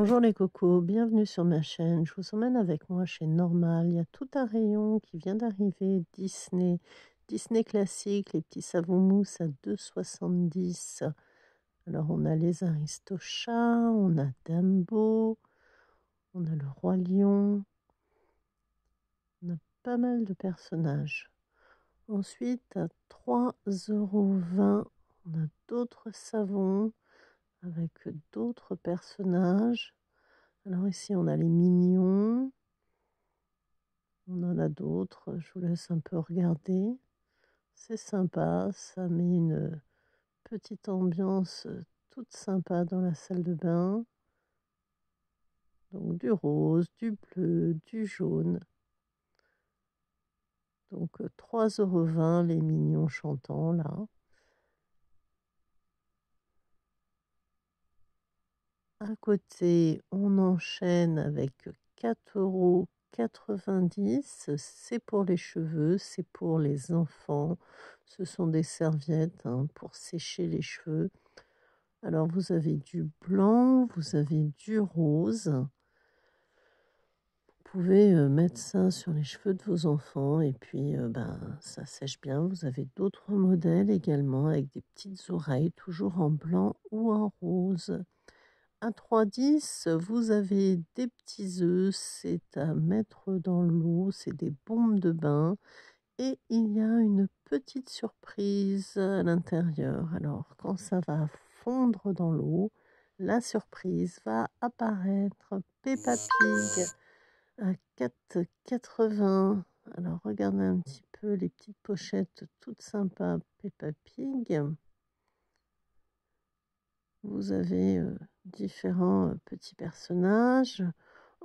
Bonjour les cocos, bienvenue sur ma chaîne. Je vous emmène avec moi chez Normal. Il y a tout un rayon qui vient d'arriver, Disney. Disney classique, les petits savons mousse à 2,70 €. Alors on a les Aristochats, on a Dumbo, on a le Roi Lion. On a pas mal de personnages. Ensuite, à 3,20 €, on a d'autres savons avec d'autres personnages. Alors ici, on a les mignons. On en a d'autres. Je vous laisse un peu regarder. C'est sympa. Ça met une petite ambiance toute sympa dans la salle de bain. Donc du rose, du bleu, du jaune. Donc 3,20 € les mignons chantants là. À côté, on enchaîne avec 4,90 €. C'est pour les cheveux, c'est pour les enfants. Ce sont des serviettes pour sécher les cheveux. Alors, vous avez du blanc, vous avez du rose. Vous pouvez mettre ça sur les cheveux de vos enfants et puis ça sèche bien. Vous avez d'autres modèles également avec des petites oreilles, toujours en blanc ou en rose. À 3,10 €, vous avez des petits œufs, c'est à mettre dans l'eau, c'est des bombes de bain. Et il y a une petite surprise à l'intérieur. Alors, quand ça va fondre dans l'eau, la surprise va apparaître. Peppa Pig à 4,80 €. Alors, regardez un petit peu les petites pochettes toutes sympas. Peppa Pig. Vous avez différents petits personnages.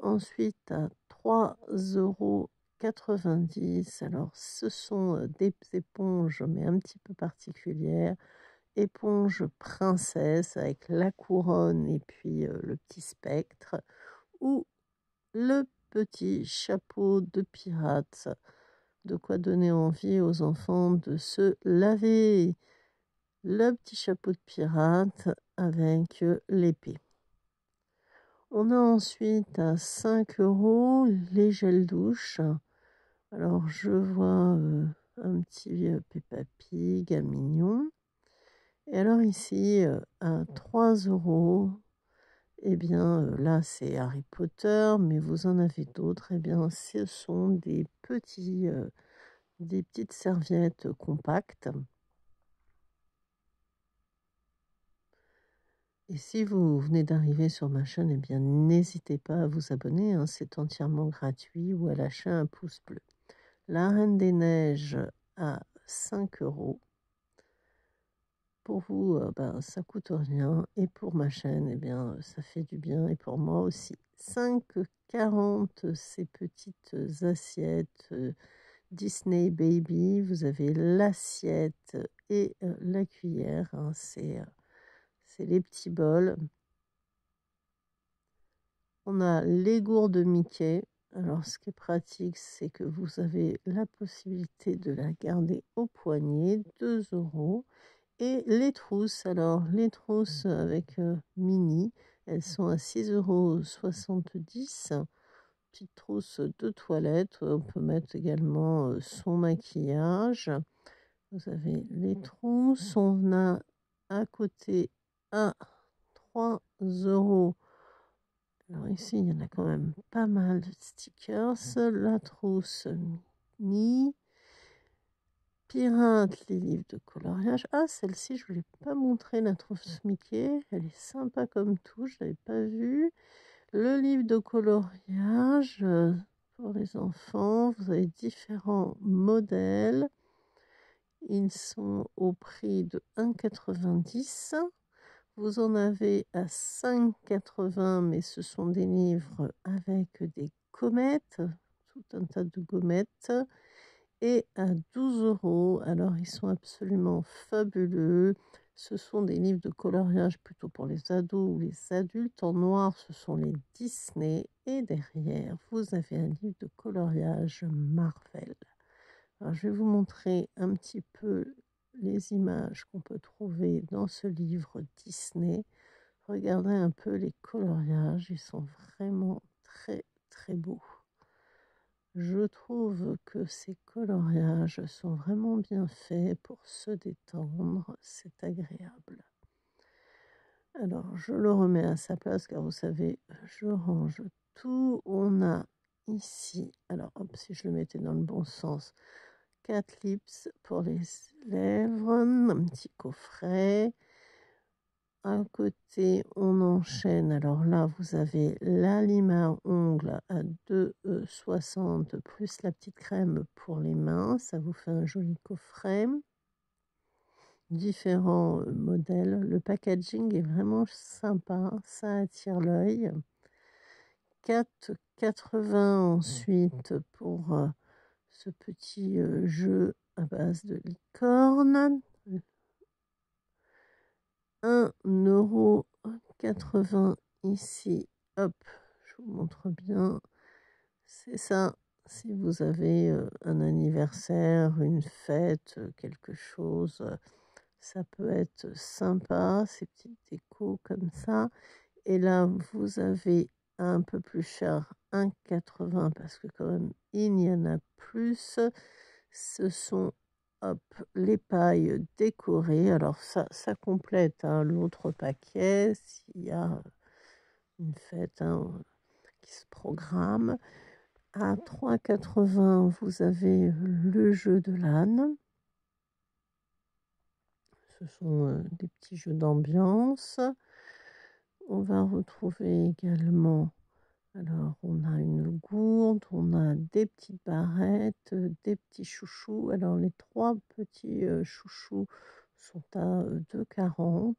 Ensuite, à 3,90 €. Alors, ce sont des éponges, mais un petit peu particulières. Éponge princesse avec la couronne et puis le petit spectre. Ou le petit chapeau de pirate. De quoi donner envie aux enfants de se laver. Le petit chapeau de pirate avec l'épée. On a ensuite à 5 € les gels douche. Alors je vois un petit Peppa Pig, un mignon. Et alors ici à 3 €, eh bien là c'est Harry Potter, mais vous en avez d'autres. Eh bien ce sont des petites serviettes compactes. Et si vous venez d'arriver sur ma chaîne, eh bien n'hésitez pas à vous abonner, c'est entièrement gratuit, ou à lâcher un pouce bleu. La Reine des Neiges à 5 €. Pour vous, ça coûte rien, et pour ma chaîne, eh bien ça fait du bien, et pour moi aussi. 5,40 € ces petites assiettes Disney Baby. Vous avez l'assiette et la cuillère, c'est les petits bols. On a les gourdes Mickey. Alors, ce qui est pratique, c'est que vous avez la possibilité de la garder au poignet, 2 €. Et les trousses, alors les trousses avec mini, elles sont à 6,70 €. Petite trousse de toilette, on peut mettre également son maquillage. Vous avez les trousses, on a à côté à 3 €. Alors ici, il y en a quand même pas mal de stickers. La trousse mini. Pirate, les livres de coloriage. Ah, celle-ci, je ne vous l'ai pas montré, la trousse Mickey. Elle est sympa comme tout, je ne l'avais pas vue. Le livre de coloriage pour les enfants. Vous avez différents modèles. Ils sont au prix de 1,90 €. Vous en avez à 5,80 €, mais ce sont des livres avec des gommettes, tout un tas de gommettes. Et à 12 €, alors ils sont absolument fabuleux. Ce sont des livres de coloriage plutôt pour les ados ou les adultes. En noir, ce sont les Disney. Et derrière, vous avez un livre de coloriage Marvel. Alors, je vais vous montrer un petit peu les images qu'on peut trouver dans ce livre Disney. regardez un peu les coloriages, ils sont vraiment très très beaux. Je trouve que ces coloriages sont vraiment bien faits pour se détendre, c'est agréable. Alors, je le remets à sa place car vous savez, je range tout. On a ici, alors hop, si je le mettais dans le bon sens, 4 lips pour les lèvres, un petit coffret. À côté, on enchaîne. Alors là, vous avez la lime à ongles à 2,60 plus la petite crème pour les mains. Ça vous fait un joli coffret. Différents modèles. Le packaging est vraiment sympa. Ça attire l'œil. 4,80 ensuite pour ce petit jeu à base de licorne. 1,80 € ici, hop, je vous montre bien, c'est ça, si vous avez un anniversaire, une fête, quelque chose, ça peut être sympa, ces petites décos comme ça. Et là, vous avez un peu plus cher, 1,80 parce que quand même, il y en a plus. Ce sont hop, les pailles décorées. Alors ça complète l'autre paquet s'il y a une fête qui se programme. À 3,80 vous avez le jeu de l'âne. Ce sont des petits jeux d'ambiance. On va retrouver également, alors on a une gourde, on a des petites barrettes, des petits chouchous. Alors les 3 petits chouchous sont à 2,40 €.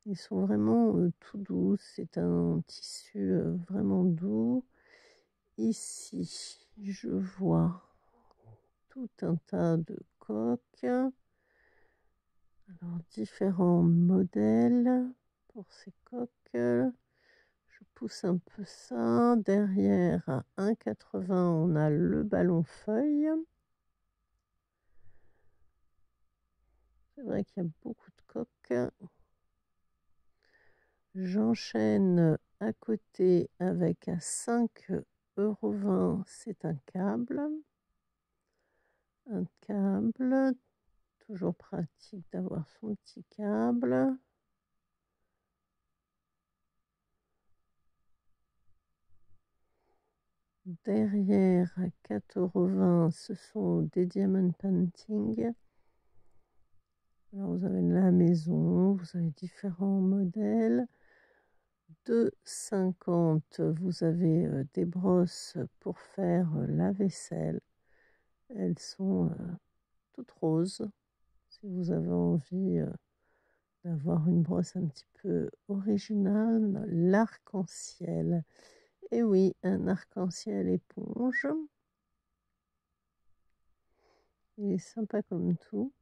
Ils sont vraiment tout doux. C'est un tissu vraiment doux. Ici, je vois tout un tas de coques. Alors différents modèles pour ces coques. Je pousse un peu ça. Derrière, à 1,80 €, on a le ballon feuille. C'est vrai qu'il y a beaucoup de coques. J'enchaîne à côté avec à 5,20 €, c'est un câble. Un câble, toujours pratique d'avoir son petit câble. Derrière, à 4,20 €, ce sont des diamond painting. Alors, vous avez la maison, vous avez différents modèles. 2,50 €, vous avez des brosses pour faire la vaisselle. Elles sont toutes roses. Si vous avez envie d'avoir une brosse un petit peu originale, l'arc-en-ciel. Et oui, un arc-en-ciel éponge. Il est sympa comme tout.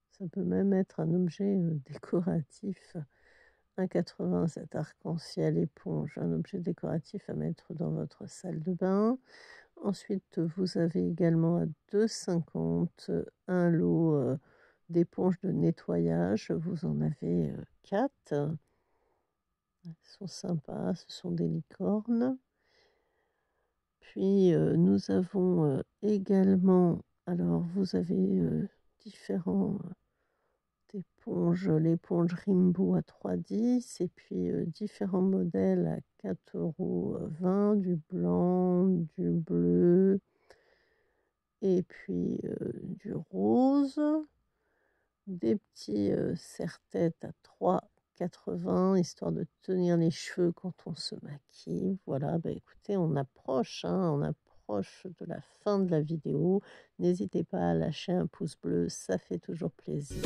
Ça peut même être un objet décoratif. 1,80 € cet arc-en-ciel éponge, un objet décoratif à mettre dans votre salle de bain. Ensuite, vous avez également à 2,50 € un lot d'éponges de nettoyage. Vous en avez 4. Elles sont sympas, ce sont des licornes. Puis nous avons également, alors vous avez différents éponges, l'éponge Rimbo à 3,10 € et puis différents modèles à 4,20 €, du blanc, du bleu et puis du rose. Des petits serre-têtes à 3,80 € histoire de tenir les cheveux quand on se maquille. Voilà, bah écoutez, on approche de la fin de la vidéo. N'hésitez pas à lâcher un pouce bleu, ça fait toujours plaisir.